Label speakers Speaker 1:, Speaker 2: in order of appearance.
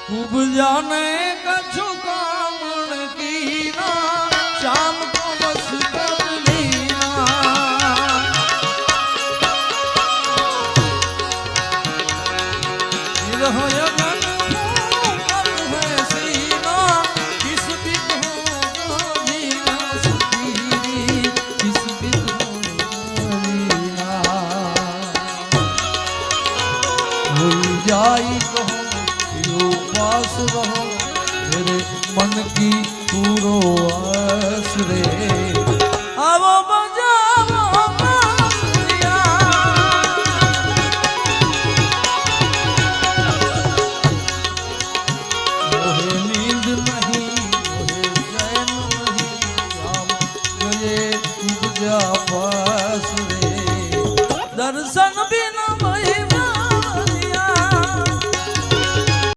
Speaker 1: खूब जाने कछु कामण कीना शाम को बस कर लीना यगन पर है सीना किस बिद हो जीना सुखी किस बिद हो जीना हो जाई तो पास रहो